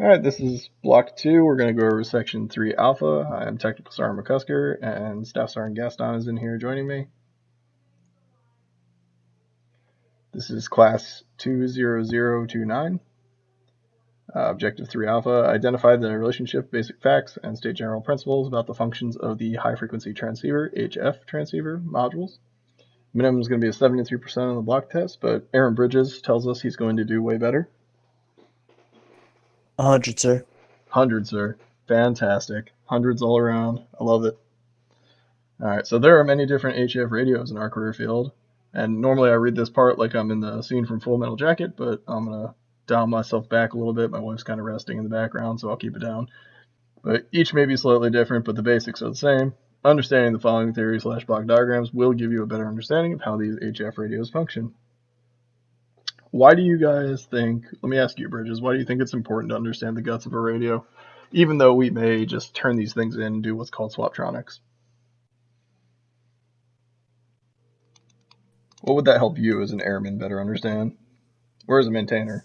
All right, this is block 2. We're going to go over section 3 alpha. I'm Technical Sergeant McCusker, and Staff Sergeant Gaston is in here joining me. This is class 20029. Objective 3 alpha, identify the relationship, basic facts, and state general principles about the functions of the high frequency transceiver, HF transceiver modules. Minimum is going to be a 73% on the block test, but Aaron Bridges tells us he's going to do way better. 100, sir. 100, sir. Fantastic. Hundreds all around. I love it. All right, so there are many different HF radios in our career field, and normally I read this part like I'm in the scene from Full Metal Jacket, but I'm going to dial myself back a little bit. My wife's kind of resting in the background, so I'll keep it down. But each may be slightly different, but the basics are the same. Understanding the following theory/block diagrams will give you a better understanding of how these HF radios function. Why do you guys think, let me ask you, Bridges, why do you think it's important to understand the guts of a radio, even though we may just turn these things in and do what's called swaptronics? What would that help you as an airman better understand? Or as a maintainer?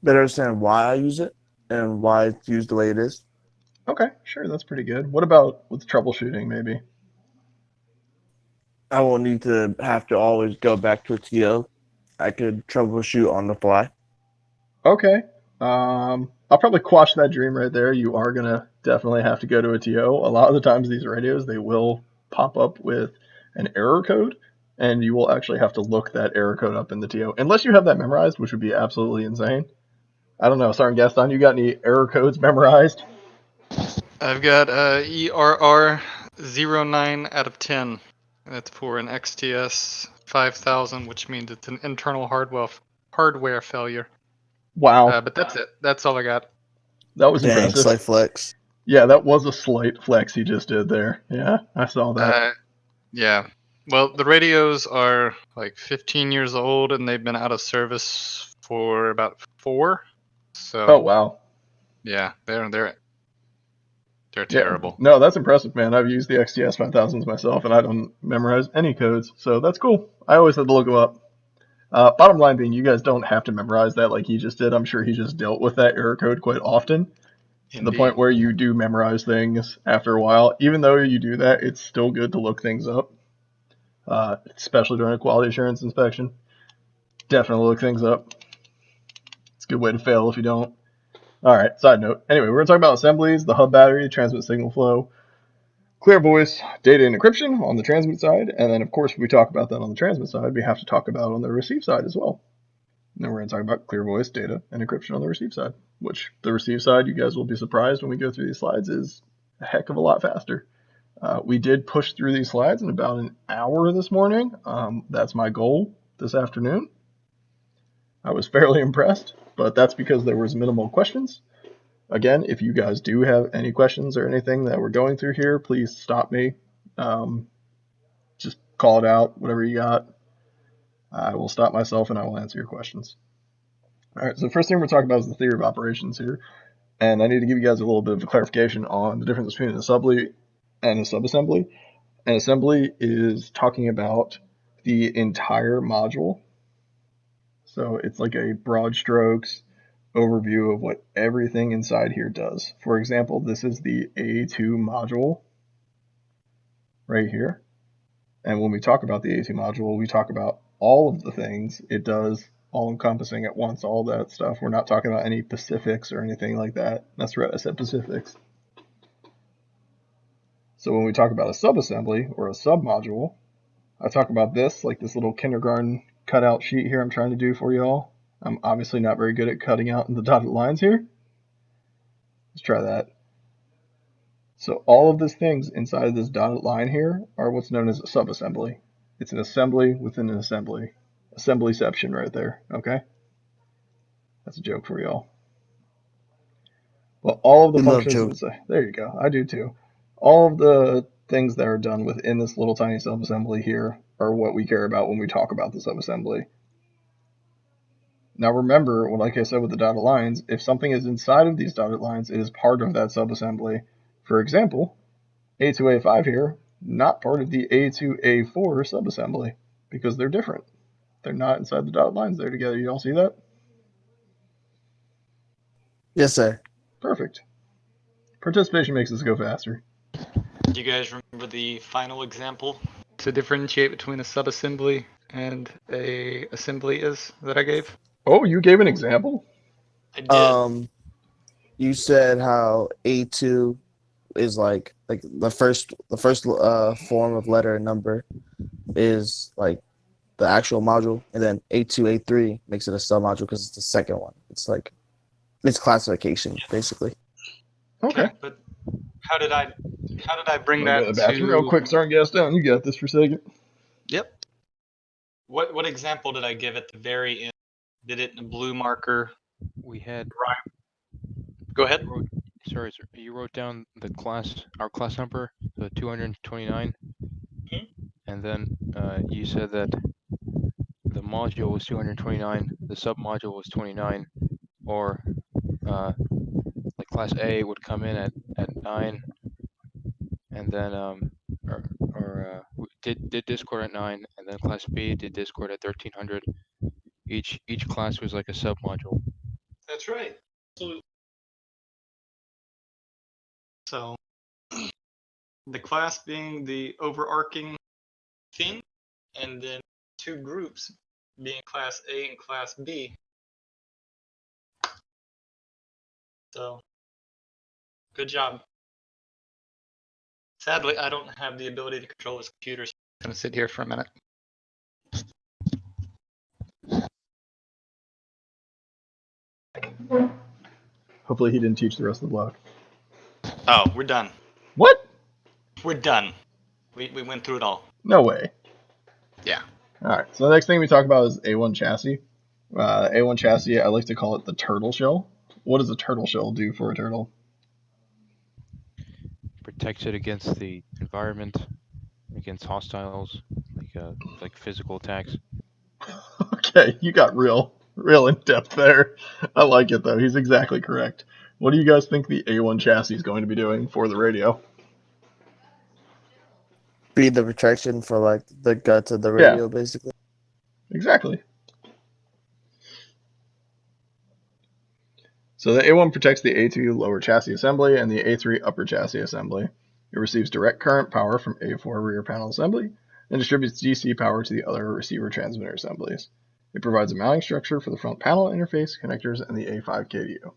Better understand why I use it and why it's used the way it is. Okay, sure, that's pretty good. What about with troubleshooting, maybe? I won't need to have to always go back to a TO. I could troubleshoot on the fly. Okay. I'll probably quash that dream right there. You are going to definitely have to go to a TO. A lot of the times these radios, they will pop up with an error code, and you will actually have to look that error code up in the TO. Unless you have that memorized, which would be absolutely insane. I don't know. Sergeant Gaston, you got any error codes memorized? I've got ERR 09 out of 10. That's for an XTS 5000, which means it's an internal hardware failure. Wow. But that's it. That's all I got. That was Dang, impressive. slight flex. Yeah, that was a slight flex he just did there. Yeah, I saw that. Yeah. Well, the radios are like 15 years old, and they've been out of service for about 4. So. Oh, wow. Yeah, they're terrible. Yeah, no, that's impressive, man. I've used the XTS 5000s myself, and I don't memorize any codes, so that's cool. I always had to look them up. Bottom line being, you guys don't have to memorize that like he just did. I'm sure he just dealt with that error code quite often, to the point where you do memorize things after a while. Even though you do that, it's still good to look things up, especially during a quality assurance inspection. Definitely look things up. It's a good way to fail if you don't. All right, side note. Anyway, we're going to talk about assemblies, the hub battery, transmit signal flow, clear voice, data and encryption on the transmit side, and then, of course, if we talk about that on the transmit side, we have to talk about on the receive side as well. And then we're going to talk about clear voice, data, and encryption on the receive side, which the receive side, you guys will be surprised when we go through these slides, is a heck of a lot faster. We did push through these slides in about an hour this morning. That's my goal this afternoon. I was fairly impressed, but that's because there was minimal questions. Again, if you guys do have any questions or anything that we're going through here, please stop me. Just call it out, whatever you got. I will stop myself and I will answer your questions. All right, so the first thing we're talking about is the theory of operations here. And I need to give you guys a little bit of a clarification on the difference between an assembly and a subassembly. An assembly is talking about the entire module. So it's like a broad strokes overview of what everything inside here does. For example, this is the A2 module right here. And when we talk about the A2 module, we talk about all of the things it does, all encompassing at once, all that stuff. We're not talking about any specifics or anything like that. That's right, I said specifics. So when we talk about a subassembly or a submodule, I talk about this, like this little kindergarten cutout sheet here I'm trying to do for y'all. I'm obviously not very good at cutting out the dotted lines here. Let's try that. So all of these things inside of this dotted line here are what's known as a subassembly. It's an assembly within an assembly. Assemblyception right there, okay? That's a joke for y'all. Well, all of the functions inside, there you go, I do too. All of the things that are done within this little tiny subassembly here are what we care about when we talk about the subassembly. Now remember, like I said with the dotted lines, if something is inside of these dotted lines, it is part of that subassembly. For example, A2A5 here, not part of the A2A4 subassembly because they're different. They're not inside the dotted lines there together. You all see that? Yes, sir. Perfect. Participation makes this go faster. Do you guys remember the final example to differentiate between a subassembly and a assembly is that I gave? Oh, you gave an example? I did. You said how A2 is like the first form of letter and number is like the actual module, and then A2 A3 makes it a sub module because it's the second one. It's like it's classification basically. Okay. But how did I bring I'm gonna go to that the bathroom real to? quick. Start gas down. You got this for a second. Yep. What example did I give at the very end? Did it in a blue marker? We had. Go ahead. Sorry, sir. You wrote down our class number, the 229, and then you said that the module was 229, the submodule was 29, or like class A would come in at 9, and then did Discord at 9, and then class B did Discord at 1300. Each class was like a submodule. That's right. Absolutely. So the class being the overarching thing, and then two groups being class A and class B. So good job. Sadly, I don't have the ability to control this computer, so I'm gonna sit here for a minute. Hopefully he didn't teach the rest of the block. Oh, we're done. What? We're done. We went through it all. No way. Yeah. Alright, so the next thing we talk about is A1 chassis. A1 chassis, I like to call it the turtle shell. What does a turtle shell do for a turtle? Protects it against the environment, against hostiles, like physical attacks. Okay, you got real in depth there. I like it though. He's exactly correct. What do you guys think the A1 chassis is going to be doing for the radio? Be the protection for like the guts of the radio, basically. Exactly. So the A1 protects the A2 lower chassis assembly and the A3 upper chassis assembly. It receives direct current power from A4 rear panel assembly and distributes DC power to the other receiver transmitter assemblies. It provides a mounting structure for the front panel interface, connectors, and the A5 KDU.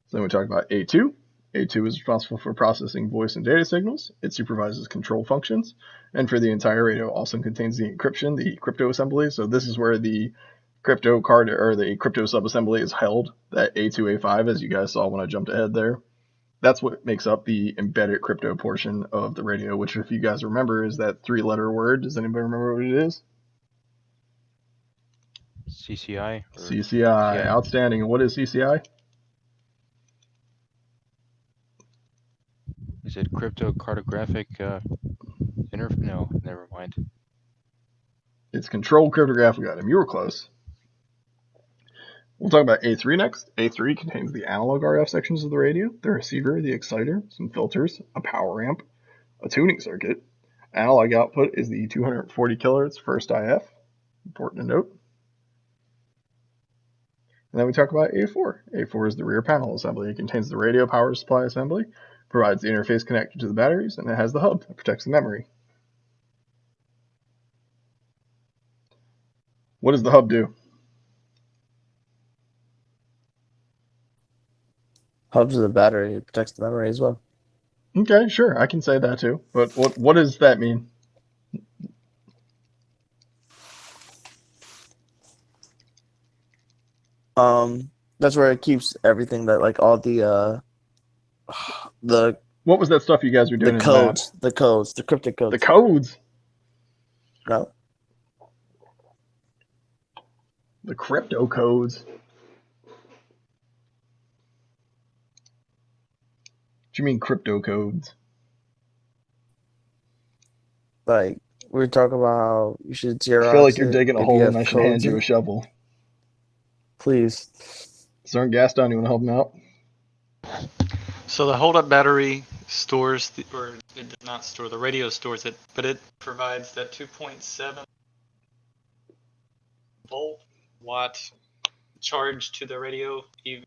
So then we talk about A2. A2 is responsible for processing voice and data signals. It supervises control functions, and for the entire radio also contains the encryption, the crypto assembly. So this is where the crypto card or the crypto subassembly is held, that A2, A5, as you guys saw when I jumped ahead there. That's what makes up the embedded crypto portion of the radio, which, if you guys remember, is that 3-letter word. Does anybody remember what it is? CCI. CCI. Outstanding. And what is CCI? Is it cryptocartographic No, never mind. It's controlled cryptographic item. You were close. We'll talk about A3 next. A3 contains the analog RF sections of the radio, the receiver, the exciter, some filters, a power amp, a tuning circuit. Analog output is the 240 kilohertz first IF. Important to note. And then we talk about A4. A4 is the rear panel assembly. It contains the radio power supply assembly, provides the interface connector to the batteries, and it has the hub that protects the memory. What does the hub do? Hubs the battery, it protects the memory as well. Okay, sure, I can say that too. But what does that mean? That's where it keeps everything that like all the What was that stuff you guys were doing the in the lab? codes, the cryptic codes. The codes. No. The crypto codes. What do you mean crypto codes? Like we were talking about how you should Xerox I feel like you're it digging a if you hole have and I should hand codes you in a it. shovel. Please. Sergeant Gaston, you want to help him out? So the hold-up battery stores, or it does not store, the radio stores it, but it provides that 2.7 volt watt charge to the radio, even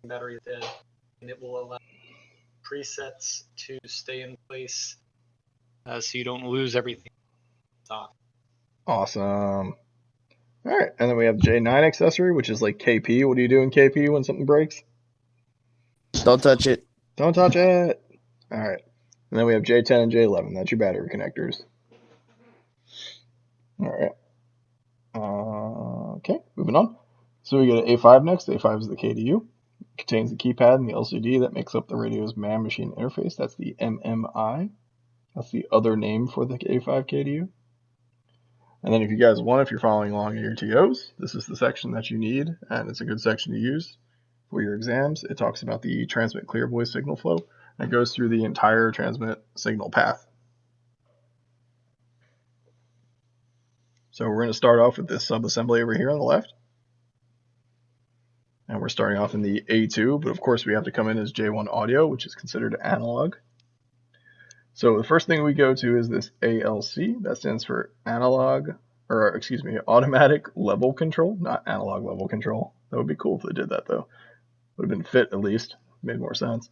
battery is dead, and it will allow presets to stay in place so you don't lose everything. Awesome. All right, and then we have J9 accessory, which is like KP. What do you do in KP when something breaks? Don't touch it. Don't touch it. All right, and then we have J10 and J11. That's your battery connectors. All right. Okay, moving on. So we go to A5 next. A5 is the KDU. It contains the keypad and the LCD that makes up the radio's man-machine interface. That's the MMI. That's the other name for the A5 KDU. And then if you guys want, if you're following along in your TOs, this is the section that you need, and it's a good section to use for your exams. It talks about the transmit clear voice signal flow, and it goes through the entire transmit signal path. So we're going to start off with this subassembly over here on the left. And we're starting off in the A2, but of course we have to come in as J1 audio, which is considered analog. So the first thing we go to is this ALC. That stands for automatic level control, not analog level control. That would be cool if they did that though. Would have been fit at least, made more sense.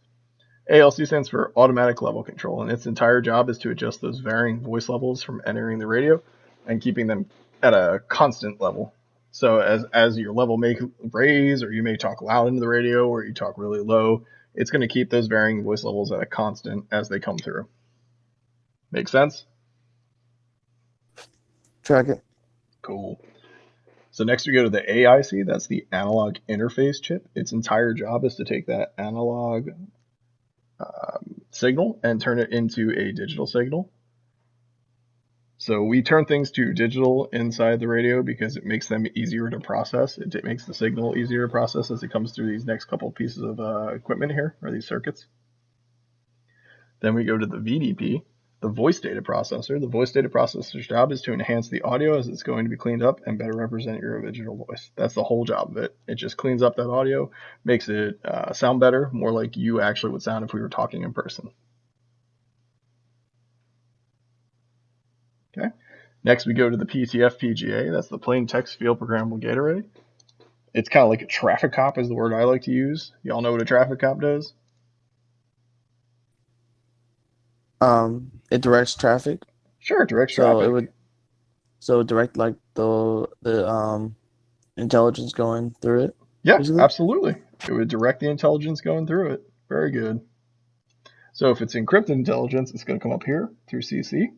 ALC stands for automatic level control, and its entire job is to adjust those varying voice levels from entering the radio and keeping them at a constant level. So as your level may raise, or you may talk loud into the radio, or you talk really low, it's going to keep those varying voice levels at a constant as they come through. Make sense? Track it. Cool. So next we go to the AIC. That's the analog interface chip. Its entire job is to take that analog signal and turn it into a digital signal. So we turn things to digital inside the radio because it makes them easier to process. It makes the signal easier to process as it comes through these next couple pieces of equipment here, or these circuits. Then we go to the VDP, the voice data processor. The voice data processor's job is to enhance the audio as it's going to be cleaned up and better represent your original voice. That's the whole job of it. It just cleans up that audio, makes it sound better, more like you actually would sound if we were talking in person. Okay. Next, we go to the FPGA. That's the plain text field programmable gate array. It's kind of like a traffic cop is the word I like to use. Y'all know what a traffic cop does? It directs traffic. Sure, it directs So traffic. it would direct like the intelligence going through it. Yeah, basically? absolutely. It would direct the intelligence going through it. Very good. So if it's encrypted intelligence, it's going to come up here through CC.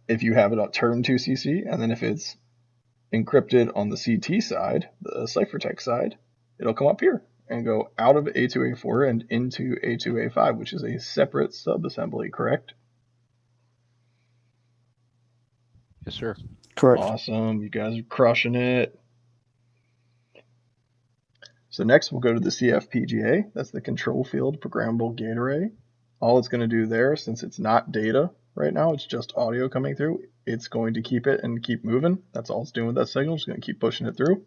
If you have it turned to CC, and then if it's encrypted on the CT side, the ciphertext side, it'll come up here and go out of A2A4 and into A2A5, which is a separate subassembly, correct? Yes, sir. Correct. Awesome. You guys are crushing it. So next we'll go to the CFPGA. That's the control field programmable gate array. All it's going to do there, since it's not data right now, it's just audio coming through, it's going to keep it and keep moving. That's all it's doing with that signal. It's going to keep pushing it through.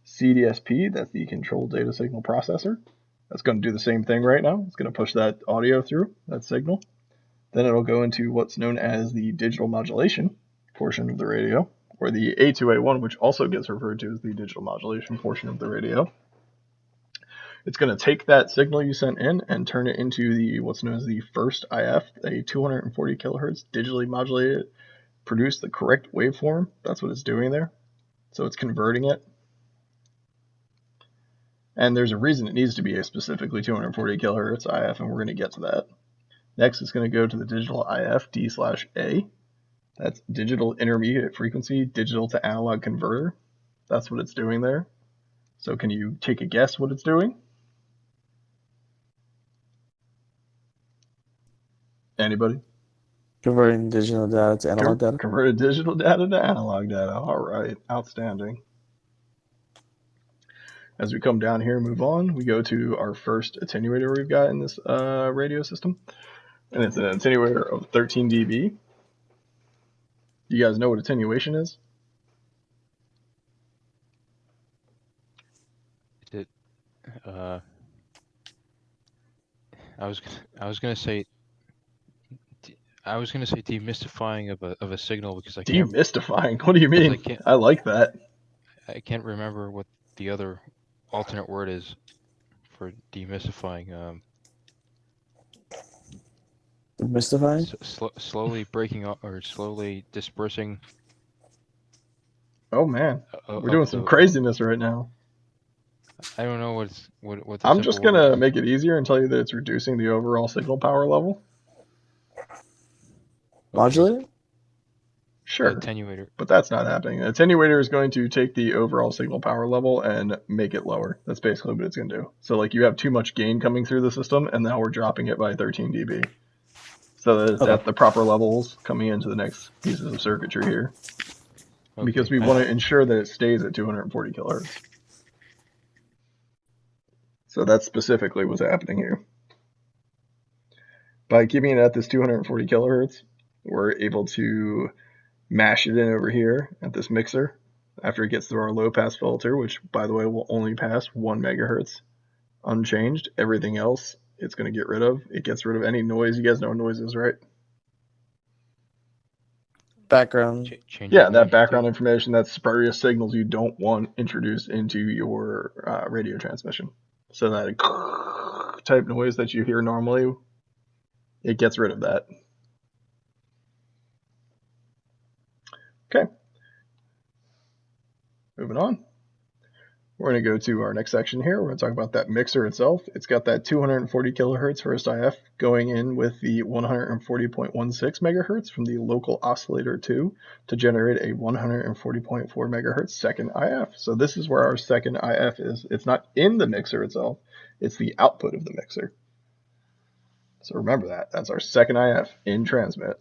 CDSP, that's the control data signal processor. That's going to do the same thing right now. It's going to push that audio through, that signal. Then it'll go into what's known as the digital modulation portion of the radio, or the A2A1, which also gets referred to as the digital modulation portion of the radio. It's going to take that signal you sent in and turn it into the what's known as the first IF, a 240 kilohertz digitally modulated, produce the correct waveform. That's what it's doing there. So it's converting it. And there's a reason it needs to be a specifically 240 kilohertz IF, and we're going to get to that. Next, it's going to go to the digital IF D/A. That's digital intermediate frequency, digital to analog converter. That's what it's doing there. So can you take a guess what it's doing? Anybody? Converting digital data to analog data. Converted digital data to analog data. All right, outstanding. As we come down here and move on, we go to our first attenuator we've got in this radio system. And it's an attenuator of 13 dB. You guys know what attenuation is? Is it? I was gonna say demystifying of a signal because I can't. Demystifying? What do you mean? I like that. I can't remember what the other alternate word is for demystifying. Mystifying? Slowly breaking up or slowly dispersing Oh man, we're doing of some the. craziness right now. I don't know what the I'm simple just word gonna is. make it easier and tell you that it's reducing the overall signal power level. Okay. Modulator? Sure, Attenuator. but that's not happening. An attenuator is going to take the overall signal power level and make it lower. That's basically what it's going to do. So like you have too much gain coming through the system, and now we're dropping it by 13 dB. So that it's Okay. at the proper levels coming into the next pieces of circuitry here. Okay. Because we want to ensure that it stays at 240 kilohertz. So that's specifically what's happening here. By keeping it at this 240 kilohertz, we're able to mash it in over here at this mixer after it gets through our low pass filter, which by the way will only pass 1 megahertz unchanged. Everything else it's going to get rid of. It gets rid of any noise. You guys know what noise is, right? Background. Yeah, that background information, that's spurious signals you don't want introduced into your radio transmission. So that type noise that you hear normally, it gets rid of that. Okay. Moving on. We're going to go to our next section here. We're going to talk about that mixer itself. It's got that 240 kilohertz first IF going in with the 140.16 megahertz from the local oscillator 2 to generate a 140.4 megahertz second IF. So this is where our second IF is. It's not in the mixer itself. It's the output of the mixer. So remember that. That's our second IF in transmit.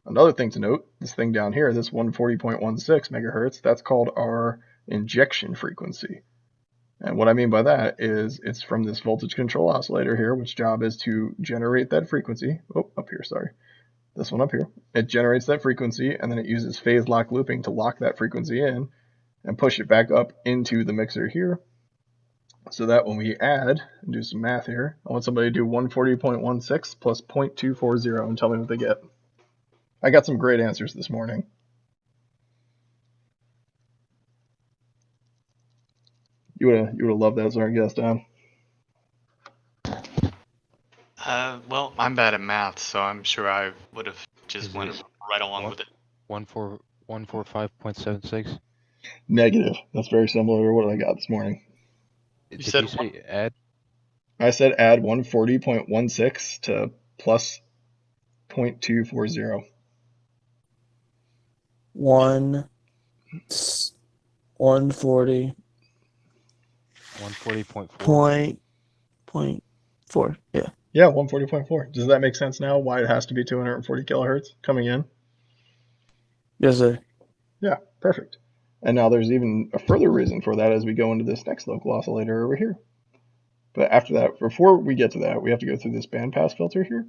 Another thing to note, this thing down here, this 140.16 megahertz, that's called our injection frequency. And what I mean by that is it's from this voltage control oscillator here, which job is to generate that frequency. Oh, up here, sorry. This one up here. It generates that frequency, and then it uses phase lock looping to lock that frequency in and push it back up into the mixer here. So that when we add and do some math here, I want somebody to do 140.16 plus 0.240 and tell me what they get. I got some great answers this morning. You would have loved that, sorry, guess, Dan. Well, I'm bad at math, so I'm sure I would have just Is went it right along with it. 145.76. Negative. That's very similar to what I got this morning. Did said you say add? I said add 140.16 to plus 0.240. 140. 140.4. Point 4. Yeah. Yeah, 140.4. Does that make sense now? Why it has to be 240 kilohertz coming in? Yes, sir. Yeah, perfect. And now there's even a further reason for that as we go into this next local oscillator over here. But after that, before we get to that, we have to go through this bandpass filter here.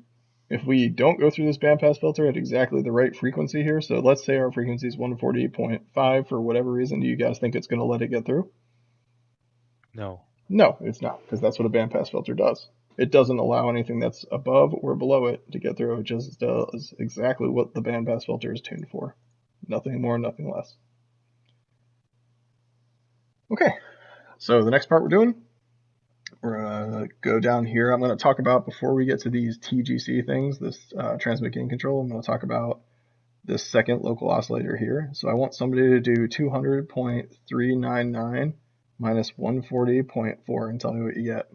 If we don't go through this bandpass filter at exactly the right frequency here, so let's say our frequency is 140.5 for whatever reason, do you guys think it's going to let it get through? No. No, it's not, because that's what a bandpass filter does. It doesn't allow anything that's above or below it to get through. It just does exactly what the bandpass filter is tuned for. Nothing more, nothing less. Okay, so the next part we're doing, we're going to go down here. I'm going to talk about, before we get to these TGC things, this transmit gain control, I'm going to talk about this second local oscillator here. So I want somebody to do 200.399 minus 140.4 and tell me what you get.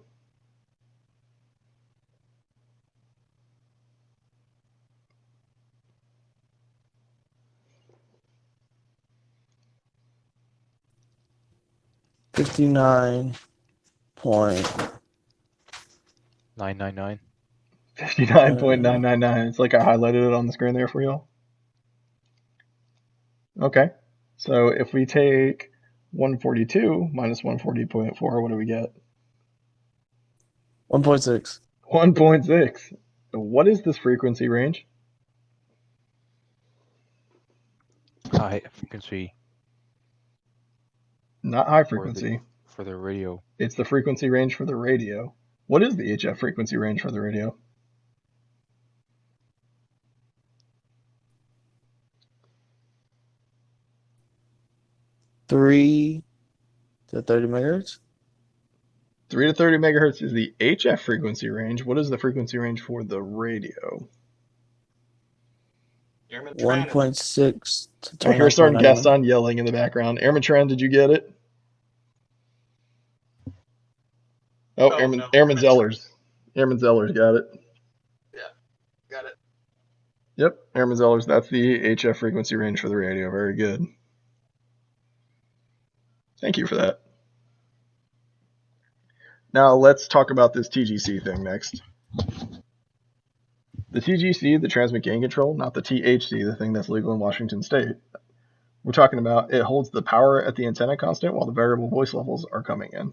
$59.999. 59.999. It's like I highlighted it on the screen there for y'all. Okay, so if we take 142 minus 140.4, what do we get? 1.6. 1.6. What is this frequency range? High frequency. Not high frequency. For the radio. It's the frequency range for the radio. What is the HF frequency range for the radio? 3 to 30 megahertz. 3 to 30 megahertz is the HF frequency range. What is the frequency range for the radio? 1.6 to I hear certain 29.99. Gaston yelling in the background. Airman Tran, did you get it? Oh, Airman Zellers. Airman Zellers got it. Got it. Yep, Airman Zellers. That's the HF frequency range for the radio. Very good. Thank you for that. Now let's talk about this TGC thing next. The TGC, the transmit gain control, not the THC, the thing that's legal in Washington State. We're talking about it holds the power at the antenna constant while the variable voice levels are coming in.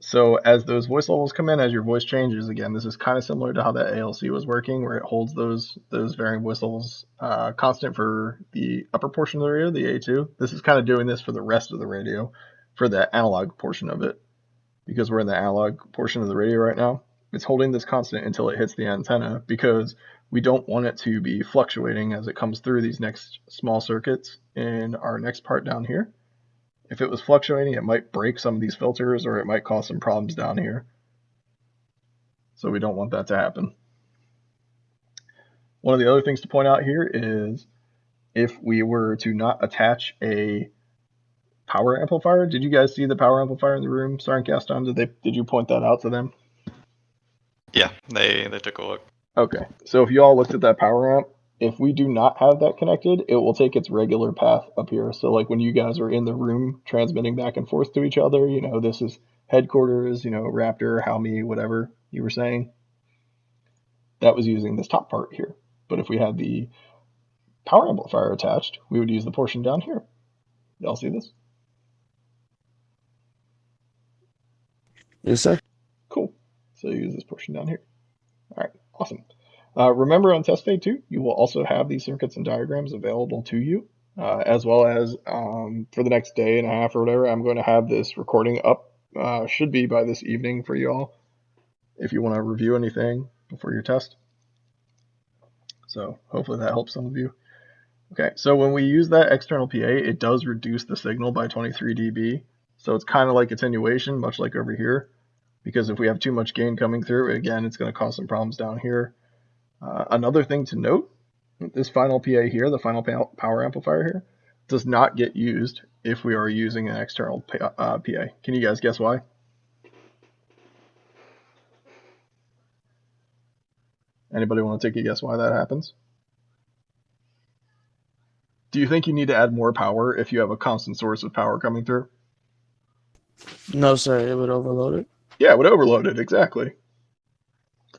So as those voice levels come in, as your voice changes, again, this is kind of similar to how that ALC was working, where it holds those varying voice levels constant for the upper portion of the radio, the A2. This is kind of doing this for the rest of the radio, for the analog portion of it. Because we're in the analog portion of the radio right now, it's holding this constant until it hits the antenna, because we don't want it to be fluctuating as it comes through these next small circuits in our next part down here. If it was fluctuating, it might break some of these filters, or it might cause some problems down here. So we don't want that to happen. One of the other things to point out here is if we were to not attach a power amplifier. Did you guys see the power amplifier in the room, Sergeant Gaston? Did you point that out to them? Yeah, they took a look. Okay, so if you all looked at that power amp, if we do not have that connected, it will take its regular path up here. So like when you guys are in the room transmitting back and forth to each other, this is headquarters, Raptor, Halmy, whatever you were saying. That was using this top part here. But if we had the power amplifier attached, we would use the portion down here. Y'all see this? Yes, sir. Cool. So you use this portion down here. All right, awesome. Remember on test day 2, you will also have these circuits and diagrams available to you, as well as for the next day and a half or whatever, I'm going to have this recording up, should be by this evening for you all, if you want to review anything before your test. So hopefully that helps some of you. Okay, so when we use that external PA, it does reduce the signal by 23 dB. So it's kind of like attenuation, much like over here, because if we have too much gain coming through, again, it's going to cause some problems down here. Another thing to note, this final PA here, the final power amplifier here, does not get used if we are using an external PA. Can you guys guess why? Anybody want to take a guess why that happens? Do you think you need to add more power if you have a constant source of power coming through? No, sir. It would overload it. Yeah, it would overload it, exactly.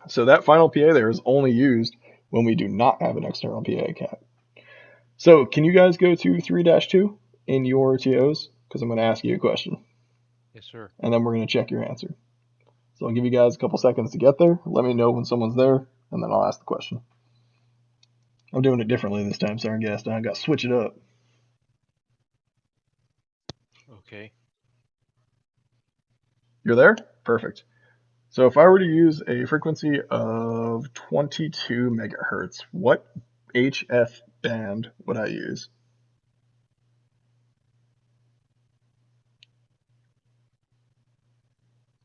So that final PA there is only used when we do not have an external PA cap. So can you guys go to 3-2 in your TOs? Because I'm going to ask you a question. Yes, sir. And then we're going to check your answer. So I'll give you guys a couple seconds to get there. Let me know when someone's there, and then I'll ask the question. I'm doing it differently this time, Sergeant Gaston. I got to switch it up. Okay. You're there? Perfect. So if I were to use a frequency of 22 megahertz, what HF band would I use?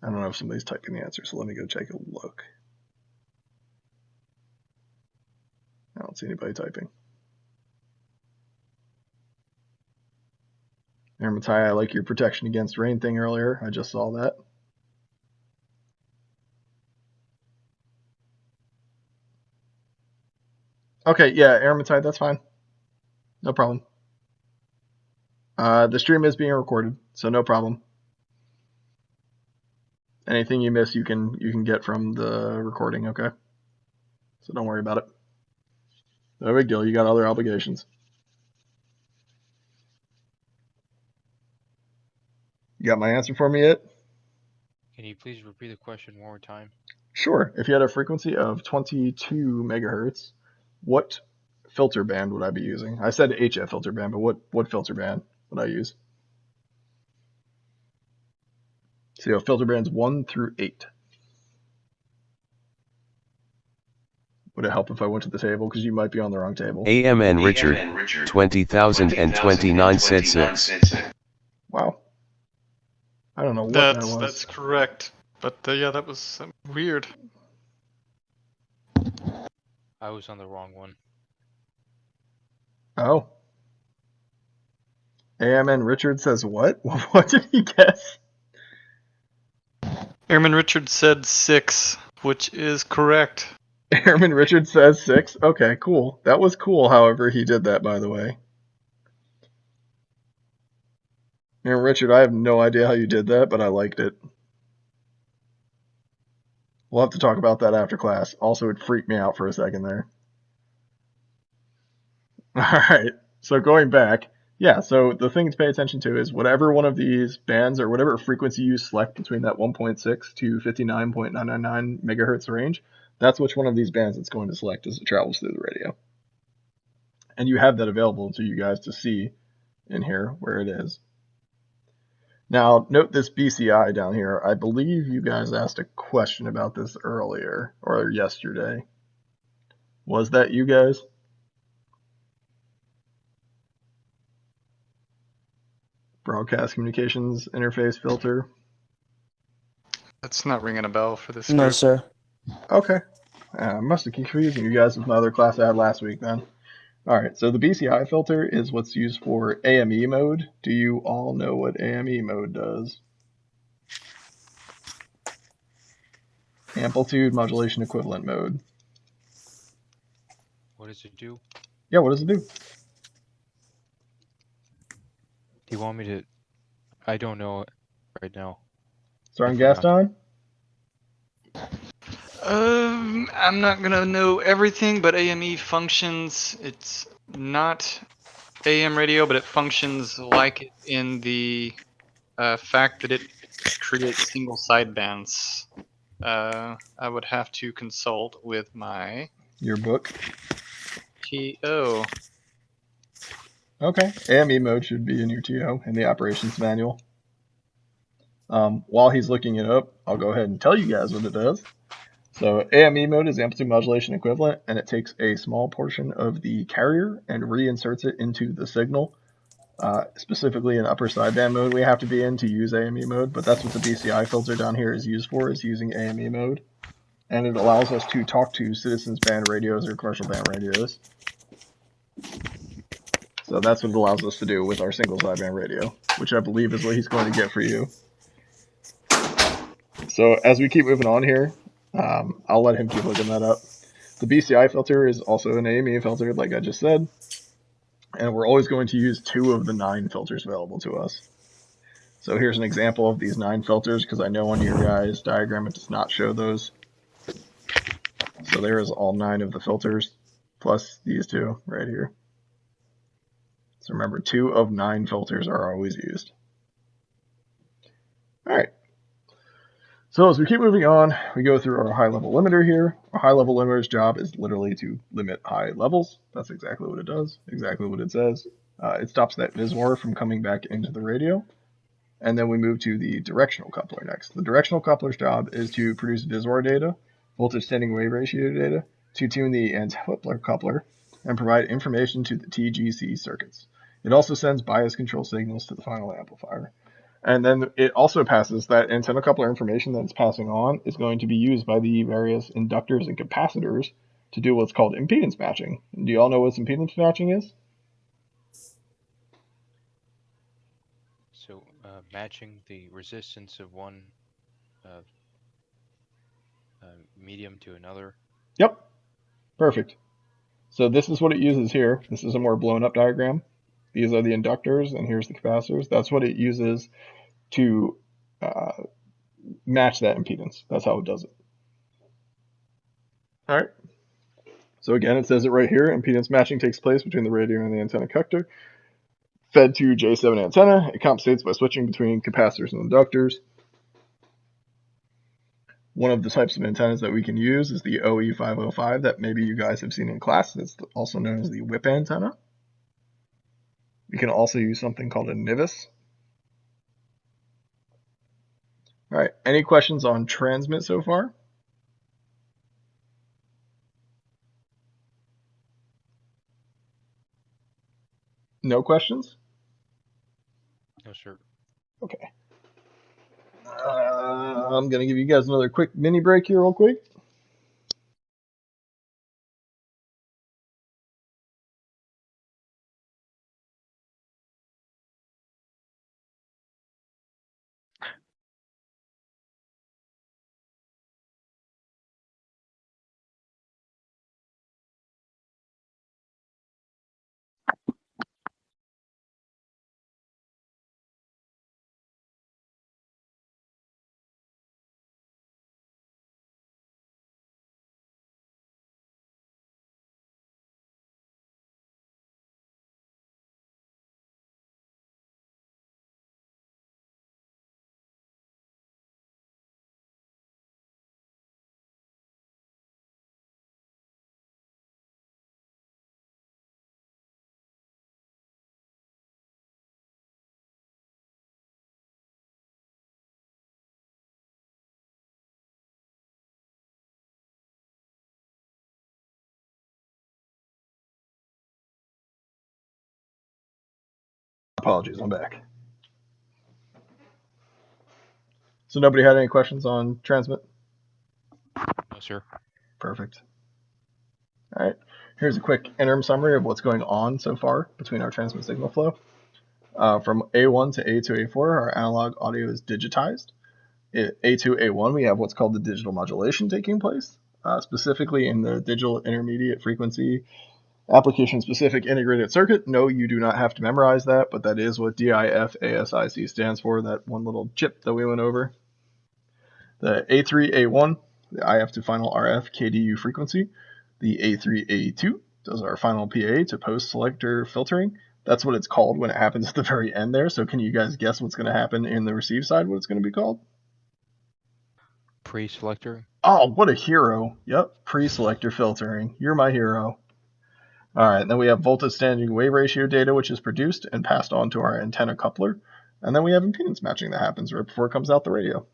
I don't know if somebody's typing the answer, so let me go take a look. I don't see anybody typing. Airman Ty, I like your protection against rain thing earlier. I just saw that. Okay, yeah, Airman Ty, that's fine. No problem. The stream is being recorded, so no problem. Anything you miss, you can get from the recording, okay? So don't worry about it. No big deal. You got other obligations. You got my answer for me yet? Can you please repeat the question one more time? Sure. If you had a frequency of 22 megahertz, what filter band would I be using? I said HF filter band, but what filter band would I use? So you have filter bands 1 through 8. Would it help if I went to the table? Because you might be on the wrong table. AMN Richard, 20,029 said 6. Wow. I don't know what that was. That's correct. But yeah, that was weird. I was on the wrong one. Oh. AMN Richard says what? What did he guess? Airman Richard said 6, which is correct. Airman Richard says 6? Okay, cool. That was cool, however he did that, by the way. Airman Richard, I have no idea how you did that, but I liked it. We'll have to talk about that after class. Also, it freaked me out for a second there. Alright, so going back, yeah, so the thing to pay attention to is whatever one of these bands or whatever frequency you select between that 1.6 to 59.999 megahertz range, that's which one of these bands it's going to select as it travels through the radio. And you have that available to you guys to see in here where it is. Now, note this BCI down here. I believe you guys asked a question about this earlier or yesterday. Was that you guys? Broadcast communications interface filter. That's not ringing a bell for this No, group. sir. Okay. I must have confusing you guys with my other class I had last week then. Alright, so the BCI filter is what's used for AME mode. Do you all know what AME mode does? Amplitude modulation equivalent mode. What does it do? Yeah, what does it do? Do you want me to? I don't know right now. Starting I gas forgot. time? I'm not gonna know everything, but AME functions. It's not AM radio, but it functions like it in the fact that it creates single sidebands. I would have to consult with my Your book? TO. Okay. AME mode should be in your TO in the operations manual. While he's looking it up, I'll go ahead and tell you guys what it does. So AME mode is amplitude modulation equivalent, and it takes a small portion of the carrier and reinserts it into the signal. Specifically in upper sideband mode we have to be in to use AME mode, but that's what the BCI filter down here is used for, is using AME mode. And it allows us to talk to citizens band radios or commercial band radios. So that's what it allows us to do with our single sideband radio, which I believe is what he's going to get for you. So as we keep moving on here, I'll let him keep looking that up. The BCI filter is also an AME filter, like I just said. And we're always going to use 2 of the 9 filters available to us. So here's an example of these 9 filters, because I know on your guys' diagram it does not show those. So there is all 9 of the filters, plus these 2 right here. So remember, 2 of 9 filters are always used. Alright. So as we keep moving on, we go through our high-level limiter here. Our high-level limiter's job is literally to limit high levels. That's exactly what it does, exactly what it says. It stops that VISWAR from coming back into the radio. And then we move to the directional coupler next. The directional coupler's job is to produce VISWAR data, voltage standing wave ratio data, to tune the antenna coupler, and provide information to the TGC circuits. It also sends bias control signals to the final amplifier. And then it also passes that antenna coupler information that it's passing on is going to be used by the various inductors and capacitors to do what's called impedance matching. Do you all know what impedance matching is? So matching the resistance of one medium to another. Yep. Perfect. So this is what it uses here. This is a more blown up diagram. These are the inductors, and here's the capacitors. That's what it uses to match that impedance. That's how it does it. All right. So again, it says it right here. Impedance matching takes place between the radio and the antenna conductor. Fed to J7 antenna, it compensates by switching between capacitors and inductors. One of the types of antennas that we can use is the OE505 that maybe you guys have seen in class. It's also known as the whip antenna. We can also use something called a NIVIS. All right, any questions on transmit so far? No questions? No, sir. Okay. I'm going to give you guys another quick mini break here real quick. Apologies, I'm back. So nobody had any questions on transmit? No, sir. Perfect. All right. Here's a quick interim summary of what's going on so far between our transmit signal flow. From A1 to A2, A4, our analog audio is digitized. At A2, A1, we have what's called the digital modulation taking place, specifically in the digital intermediate frequency application-specific integrated circuit. No, you do not have to memorize that, but that is what DIF-ASIC stands for, that one little chip that we went over. The A3, A1, the IF to final RF KDU frequency. The A3, A2 does our final PA to post-selector filtering. That's what it's called when it happens at the very end there. So can you guys guess what's going to happen in the receive side, what it's going to be called? Pre-selector. Oh, what a hero. Yep, pre-selector filtering. You're my hero. All right, then we have voltage standing wave ratio data, which is produced and passed on to our antenna coupler. And then we have impedance matching that happens right before it comes out the radio.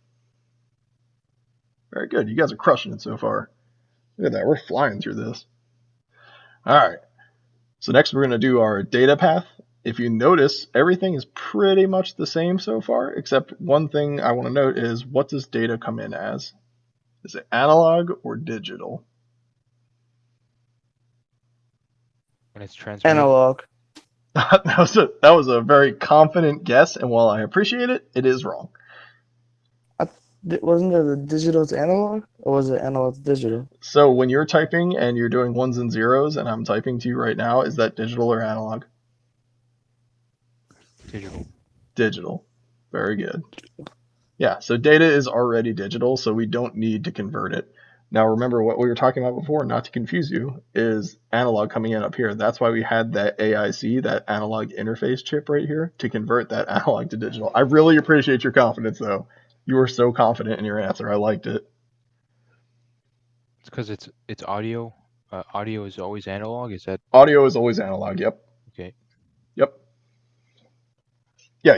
Very good. You guys are crushing it so far. Look at that. We're flying through this. All right. So next we're going to do our data path. If you notice, everything is pretty much the same so far, except one thing I want to note is, what does data come in as? Is it analog or digital? When it's transmitted. Analog. That was a very confident guess, and while I appreciate it, it is wrong. Wasn't it the digital to analog, or was it analog to digital? So when you're typing and you're doing ones and zeros, and I'm typing to you right now, is that digital or analog? Digital. Digital. Very good. Yeah, so data is already digital, so we don't need to convert it. Now remember what we were talking about before, not to confuse you, is analog coming in up here. That's why we had that AIC, that analog interface chip right here, to convert that analog to digital. I really appreciate your confidence, though. You were so confident in your answer. I liked it. It's because it's audio. Audio is always analog. Is that Audio is always analog. Yep. okay? Yep. Yeah,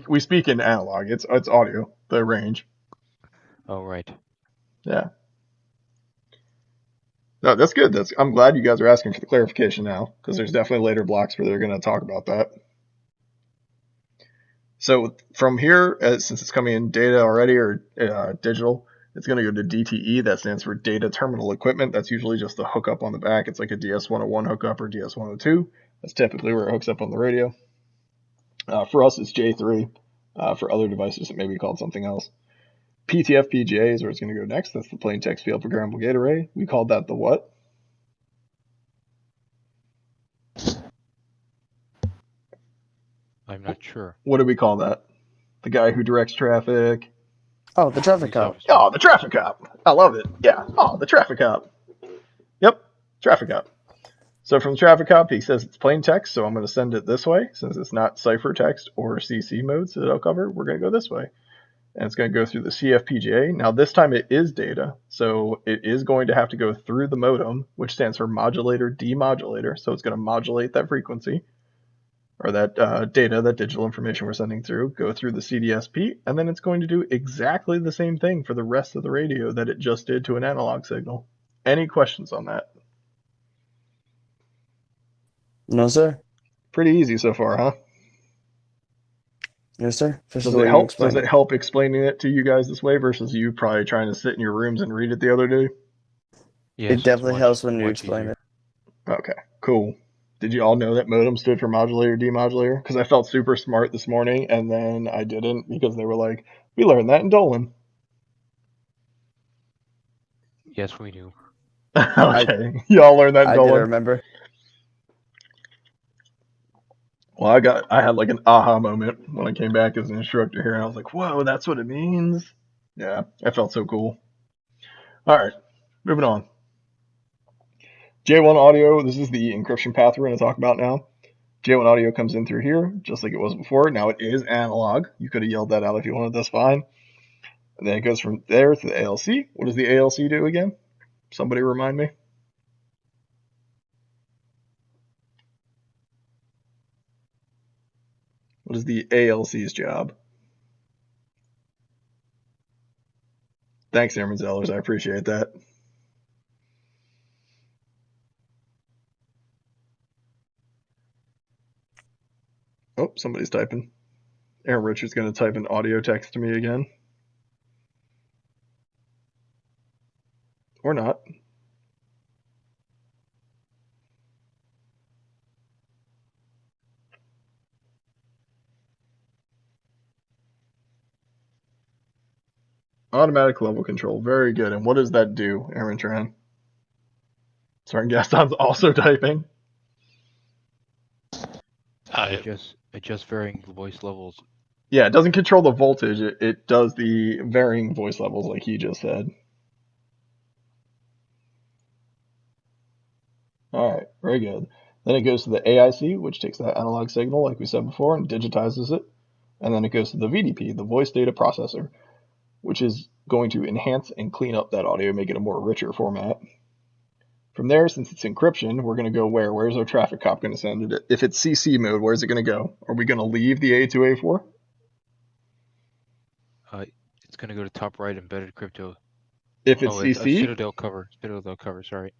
we speak in analog. It's audio, the range. Oh, right. Yeah. No, that's good. I'm glad you guys are asking for the clarification now, because there's definitely later blocks where they're going to talk about that. So from here, since it's coming in data already or digital, it's going to go to DTE. That stands for Data Terminal Equipment. That's usually just the hookup on the back. It's like a DS101 hookup or DS102. That's typically where it hooks up on the radio. For us, it's J3. For other devices, it may be called something else. PTFPGA is where it's going to go next. That's the plain text field programmable gate array. We called that the what? I'm not sure. What do we call that? The guy who directs traffic. Oh, the traffic Police cop. officer. Oh, the traffic cop. I love it. Yeah. Oh, the traffic cop. Yep. Traffic cop. So from the traffic cop, he says it's plain text, so I'm going to send it this way. Since it's not ciphertext or CC modes that I'll cover, we're going to go this way. And it's going to go through the CFPGA. Now this time it is data, so it is going to have to go through the modem, which stands for modulator demodulator. So it's going to modulate that frequency, or that data, that digital information we're sending through, go through the CDSP, and then it's going to do exactly the same thing for the rest of the radio that it just did to an analog signal. Any questions on that? No, sir. Pretty easy so far, huh? Yes, sir. Does Especially the it way you help? explain Does it help explaining it to you guys this way versus you probably trying to sit in your rooms and read it the other day? Yes, It definitely it's helps when you much explain easier. it. Okay, cool. Did you all know that modem stood for modulator demodulator? Because I felt super smart this morning, and then I didn't because they were like, "We learned that in Dolan." Yes, we do. Okay, y'all learned that in I didn't Dolan. remember. Well, I had like an aha moment when I came back as an instructor here, and I was like, "Whoa, that's what it means." Yeah, I felt so cool. All right, moving on. J1 audio. This is the encryption path we're going to talk about now. J1 audio comes in through here, just like it was before. Now it is analog. You could have yelled that out if you wanted. That's fine. And then it goes from there to the ALC. What does the ALC do again? Somebody remind me. What is the ALC's job? Thanks, Airman Zellers. I appreciate that. Oh, somebody's typing. Aaron Richards going to type an audio text to me again. Or not. Automatic level control. Very good. And what does that do, Aaron Tran? Sorry, Gaston's also typing. Adjust varying voice levels. Yeah, it doesn't control the voltage. It does the varying voice levels like he just said. All right, very good. Then it goes to the AIC, which takes that analog signal, like we said before, and digitizes it. And then it goes to the VDP, the voice data processor, which is going to enhance and clean up that audio, make it a more richer format. From there, since it's encryption, we're going to go where? Where's our traffic cop going to send it? If it's CC mode, where's it going to go? Are we going to leave the A2A4? It's going to go to top right embedded crypto. If it's It's CC? Citadel cover. Citadel cover, sorry.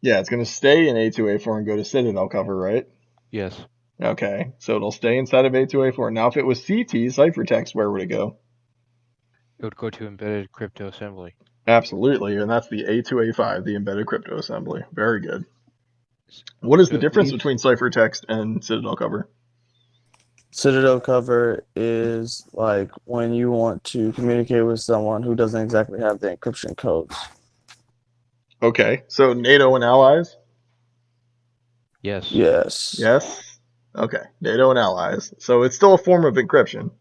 Yeah, it's going to stay in A2A4 and go to Citadel cover, right? Yes. Okay, so it'll stay inside of A2A4. Now, if it was CT, ciphertext, where would it go? It would go to embedded crypto assembly. Absolutely, and that's the A2A5, the embedded crypto assembly. Very good. What is the difference between ciphertext and Citadel cover? Citadel cover is like when you want to communicate with someone who doesn't exactly have the encryption codes. Okay, so NATO and allies? Yes. Yes. Yes? Okay, NATO and allies. So it's still a form of encryption.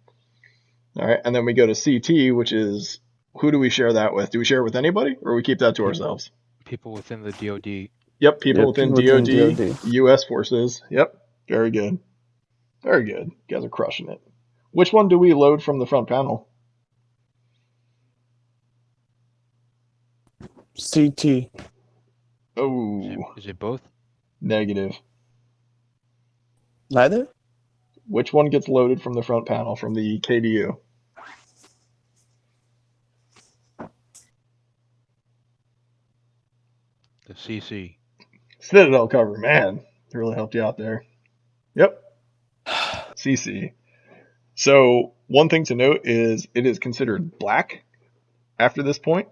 All right, and then we go to CT, which is, who do we share that with? Do we share it with anybody, or we keep that to ourselves? People within the DoD. Yep, people within within DoD, U.S. forces. Yep, very good. Very good. You guys are crushing it. Which one do we load from the front panel? CT. Oh, Is it both? negative. Neither? Which one gets loaded from the front panel from the KDU? The CC. Citadel cover, man. It really helped you out there. Yep. CC. So one thing to note is it is considered black after this point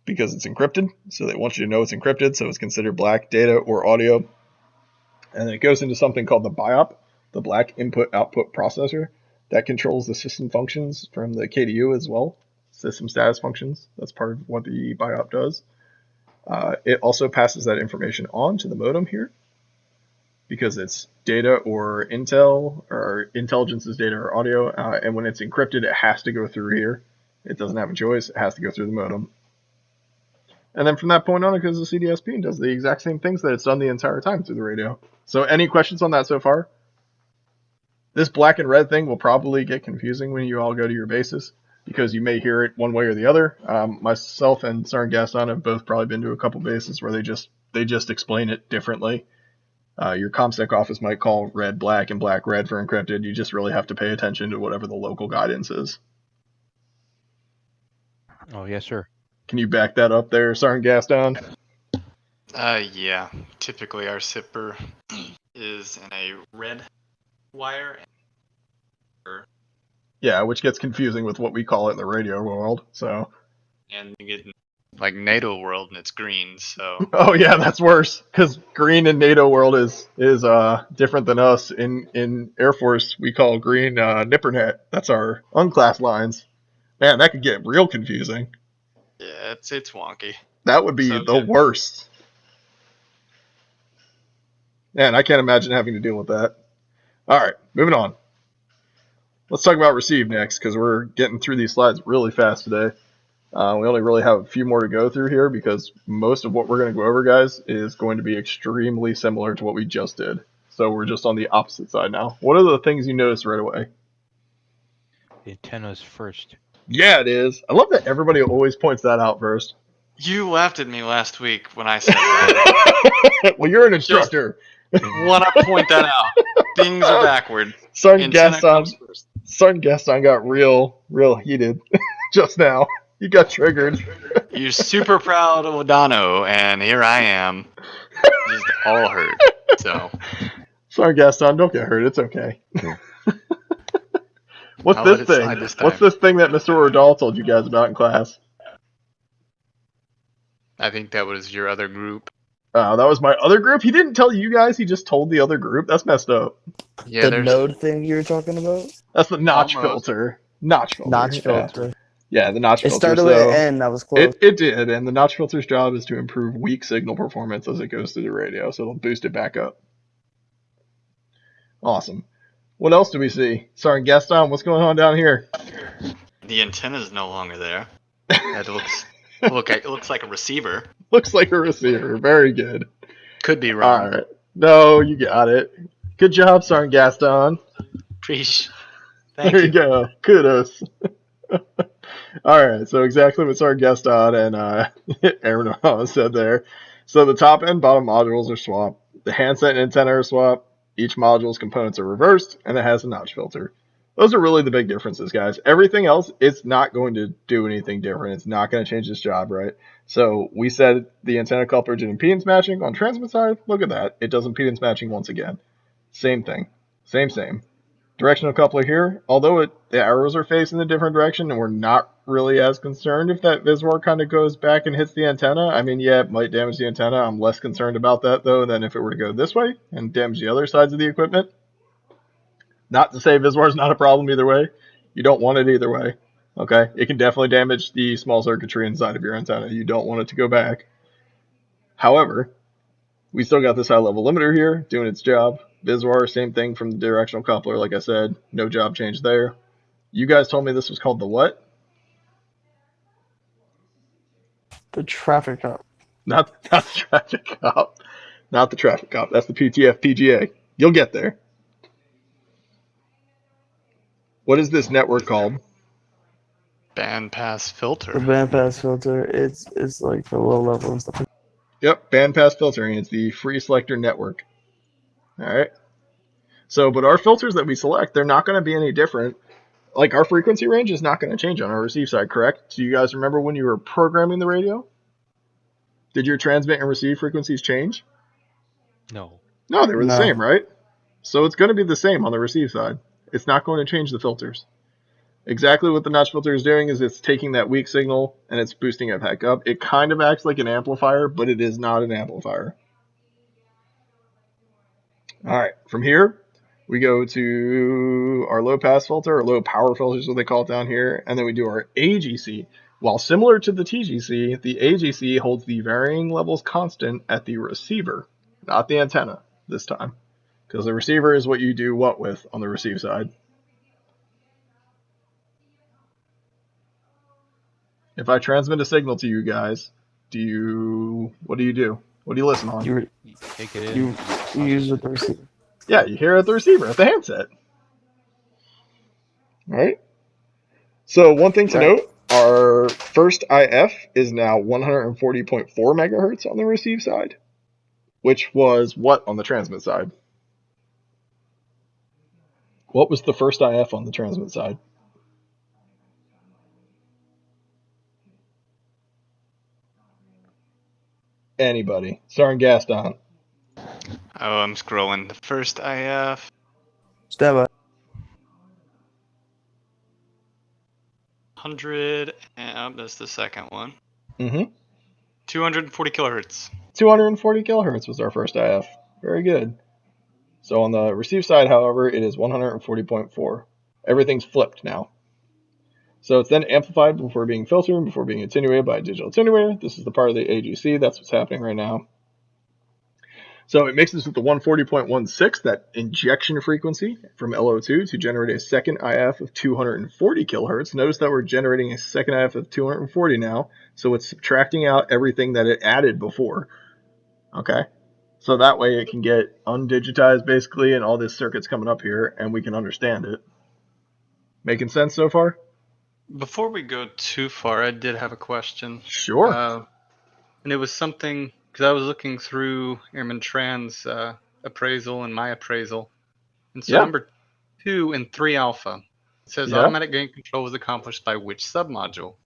because it's encrypted. So they want you to know it's encrypted, so it's considered black data or audio. And then it goes into something called the BIOP, the black input-output processor, that controls the system functions from the KDU as well, system status functions. That's part of what the BIOP does. It also passes that information on to the modem here because it's data or intel, or intelligence is data or audio, and when it's encrypted, it has to go through here. It doesn't have a choice. It has to go through the modem. And then from that point on, it goes to CDSP and does the exact same things that it's done the entire time through the radio. So any questions on that so far? This black and red thing will probably get confusing when you all go to your bases because you may hear it one way or the other. Myself and Sergeant Gaston have both probably been to a couple bases where they just explain it differently. Your ComSec office might call red black and black red for encrypted. You just really have to pay attention to whatever the local guidance is. Oh, yes, sir. Can you back that up there, Sergeant Gaston? Yeah. Typically our SIPR wires and a red wire. Yeah, which gets confusing with what we call it in the radio world. So. And you get like NATO world and it's green. So. Oh yeah, that's worse because green in NATO world is different than us. In Air Force, we call green Nippernet. That's our unclassed lines. Man, that could get real confusing. Yeah, it's wonky. That would be the worst. Man, I can't imagine having to deal with that. All right, moving on. Let's talk about receive next because we're getting through these slides really fast today. We only really have a few more to go through here because most of what we're going to go over, guys, is going to be extremely similar to what we just did. So we're just on the opposite side now. What are the things you noticed right away? The antennas first. Yeah, it is. I love that everybody always points that out first. You laughed at me last week when I said that. Well, you're an instructor. Want to point that out. Things are backward. Sergeant Gaston got real heated just now. He got triggered. You're super proud of Odano, and here I am. Just all hurt. So. Sorry, Gaston, don't get hurt. It's okay. What's I'll this thing? What's this thing that Mr. Ordal told you guys about in class? I think that was your other group. That was my other group? He didn't tell you guys, he just told the other group? That's messed up. Yeah, the node thing you were talking about? That's the notch filter. Notch filter. Yeah, the notch filter. It started with an N, that was close. It did, and the notch filter's job is to improve weak signal performance as it goes through the radio, so it'll boost it back up. Awesome. What else do we see? Sergeant Gaston, what's going on down here? The antenna's no longer there. It looks like a receiver. Looks like a receiver. Very good. Could be wrong. All right. No, you got it. Good job, Sergeant Gaston. Thank there you go. Kudos. All right. So exactly what Sergeant Gaston and Aaron said there. So the top and bottom modules are swapped. The handset and antenna are swapped. Each module's components are reversed, and it has a notch filter. Those are really the big differences, guys. Everything else, it's not going to do anything different. It's not going to change its job, right? So we said the antenna coupler did impedance matching on transmit side. Look at that. It does impedance matching once again. Same thing. Same. Directional coupler here, although the arrows are facing a different direction, and we're not really as concerned if that visor kind of goes back and hits the antenna. I mean, yeah, it might damage the antenna. I'm less concerned about that, though, than if it were to go this way and damage the other sides of the equipment. Not to say visor is not a problem either way. You don't want it either way. Okay? It can definitely damage the small circuitry inside of your antenna. You don't want it to go back. However, we still got this high level limiter here doing its job. Visor, same thing from the directional coupler, like I said. No job change there. You guys told me this was called the what? The traffic cop. Not the traffic cop. Not the traffic cop. That's the FPGA. You'll get there. What is this network called? Bandpass filter. The bandpass filter, it's like for low level and stuff. Yep, bandpass filtering. It's the free selector network. All right. So, but our filters that we select, they're not going to be any different. Like our frequency range is not going to change on our receive side, correct? Do you guys remember when you were programming the radio? Did your transmit and receive frequencies change? No. No, they were the same, right? So it's going to be the same on the receive side. It's not going to change the filters. Exactly what the notch filter is doing is it's taking that weak signal and it's boosting it back up. It kind of acts like an amplifier, but it is not an amplifier. All right, from here, we go to our low pass filter, or low power filter is what they call it down here, and then we do our AGC. While similar to the TGC, the AGC holds the varying levels constant at the receiver, not the antenna this time. Because the receiver is what you do what with on the receive side. If I transmit a signal to you guys, what do you do? What do you listen on? You take it in. You use the receiver. Yeah, you hear it at the receiver, at the handset. All right? So one thing to note, our first IF is now 140.4 megahertz on the receive side, which was what on the transmit side? What was the first IF on the transmit side? Anybody? Sergeant Gaston. Oh, I'm scrolling. The first IF, Stand by. 100, and that's the second one. Mm-hmm. 240 kilohertz. 240 kilohertz was our first IF. Very good. So on the receive side, however, it is 140.4. Everything's flipped now. So it's then amplified before being filtered and before being attenuated by a digital attenuator. This is the part of the AGC. That's what's happening right now. So it mixes with the 140.16, that injection frequency from LO2, to generate a second IF of 240 kilohertz. Notice that we're generating a second IF of 240 now. So it's subtracting out everything that it added before. Okay. So that way it can get undigitized basically, and all this circuit's coming up here, and we can understand it. Making sense so far? Before we go too far, I did have a question. Sure. And it was something, because I was looking through Airman Tran's appraisal and my appraisal. And so Yeah. number 2 in 3 alpha, it says Yeah. automatic gain control was accomplished by which submodule?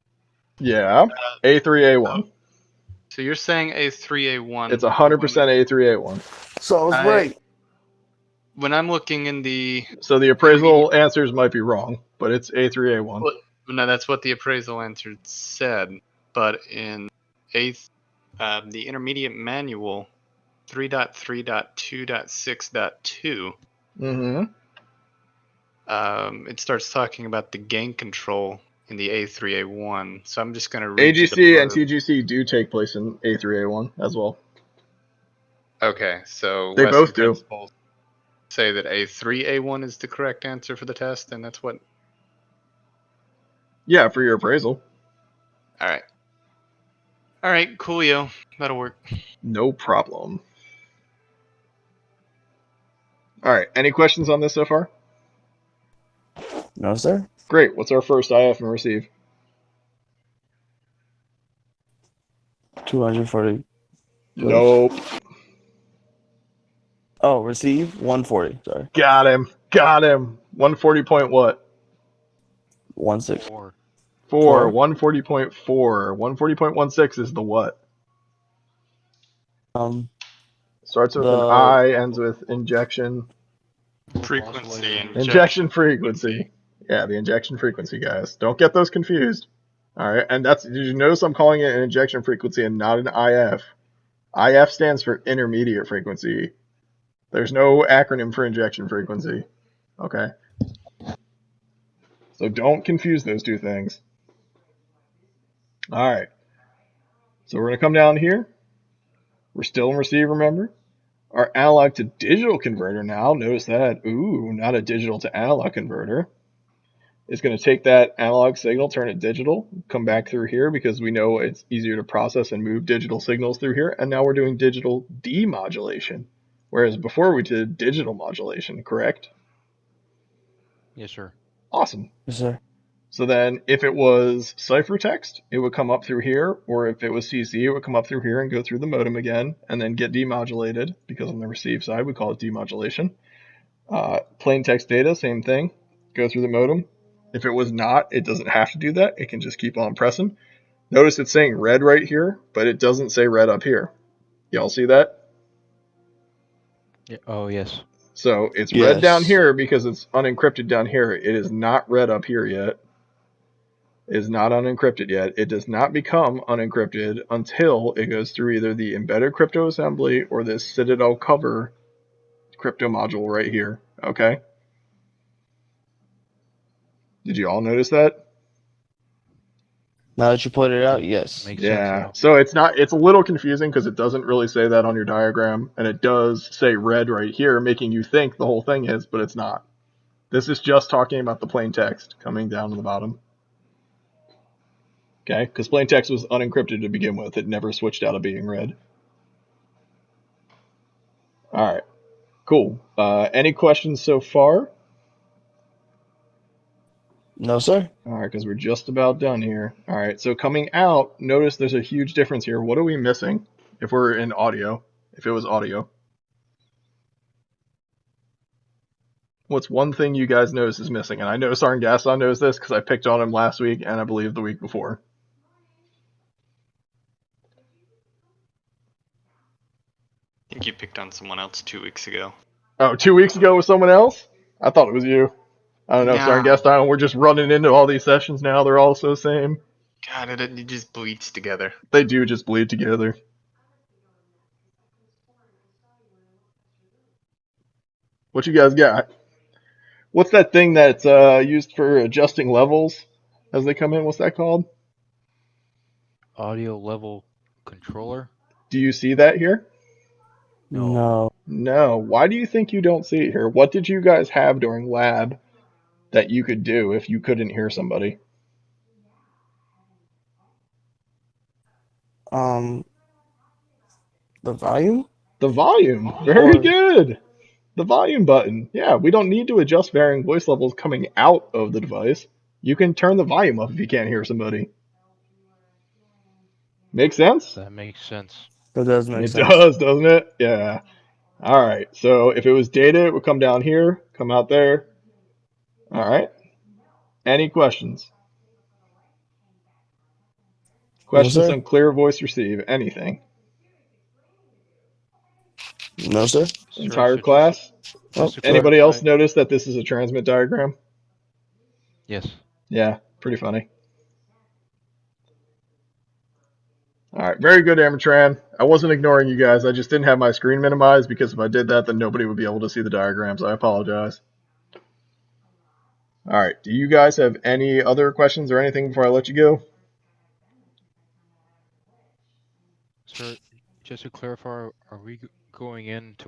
Yeah. A3A1. So you're saying A3A1. It's 100% A3A1. So I was right. When I'm looking in the So the appraisal answers might be wrong, but it's A3A1. Well, no, that's what the appraisal answer said. But in the intermediate manual, 3.3.2.6.2, Mm-hmm. it starts talking about the gain control in the A3A1. So I'm just going to read you the AGC and blurb. TGC do take place in A3A1 as well. Okay, so They Western both do. principles say that A3A1 is the correct answer for the test, and that's what. Yeah, for your appraisal. All right. All right, coolio. That'll work. No problem. All right. Any questions on this so far? No, sir. Great. What's our first IF and receive? 240. Nope. Oh, receive 140. Sorry. Got him. 140 point what? 16. 4. 4. 140.4. 140.16 is the what? Starts with an I, ends with injection. Frequency. Injection frequency. Yeah, the injection frequency, guys. Don't get those confused. All right, and did you notice I'm calling it an injection frequency and not an IF? IF stands for intermediate frequency. There's no acronym for injection frequency. Okay? So don't confuse those two things. All right. So we're going to come down here. We're still in receive, remember? Our analog to digital converter now, notice that. Ooh, not a digital to analog converter. It's going to take that analog signal, turn it digital, come back through here because we know it's easier to process and move digital signals through here. And now we're doing digital demodulation, whereas before we did digital modulation, correct? Yes, sir. Awesome. Yes, sir. So then if it was ciphertext, it would come up through here, or if it was CC, it would come up through here and go through the modem again and then get demodulated, because on the receive side we call it demodulation. Plain text data, same thing, go through the modem. If it was not, it doesn't have to do that. It can just keep on pressing. Notice it's saying red right here, but it doesn't say red up here. Y'all see that? Yeah. Oh, yes. So it's red down here because it's unencrypted down here. It is not red up here yet. It is not unencrypted yet. It does not become unencrypted until it goes through either the embedded crypto assembly or this Citadel cover crypto module right here. Okay? Did you all notice that? Now that you pointed it out, yes. Makes sense Yeah. now. So it's a little confusing because it doesn't really say that on your diagram, and it does say red right here, making you think the whole thing is, but it's not. This is just talking about the plain text coming down to the bottom. Okay? Because plain text was unencrypted to begin with. It never switched out of being red. All right. Cool. Any questions so far? No, sir. All right, because we're just about done here. All right, so coming out, notice there's a huge difference here. What are we missing if we're in audio? If it was audio. What's one thing you guys notice is missing? And I know Sarngasson knows this because I picked on him last week and I believe the week before. think you picked on someone else 2 weeks ago. Oh, 2 weeks ago with someone else? I thought it was you. I don't know, Nah. Starting Guest Island, we're just running into all these sessions now. They're all so same. God, it just bleeds together. They do just bleed together. What you guys got? What's that thing that's used for adjusting levels as they come in? What's that called? Audio level controller? Do you see that here? No. No. Why do you think you don't see it here? What did you guys have during lab that you could do if you couldn't hear somebody? The volume? The volume. Very Or good. The volume button. Yeah, we don't need to adjust varying voice levels coming out of the device. You can turn the volume up if you can't hear somebody. Make sense? That makes sense. that does make It sense. does, doesn't it? Yeah. All right. So if it was data, it would come down here, come out there. All right. Any questions? No, Questions sir. on clear voice receive? Anything? No, sir. Entire So class? just to Anybody else clarify, notice that this is a transmit diagram? yes. Yeah, pretty funny. All right, very good, Amatran. I wasn't ignoring you guys. I just didn't have my screen minimized because if I did that, then nobody would be able to see the diagrams. I apologize. All right, do you guys have any other questions or anything before I let you go? Sir, just to clarify, are we going in to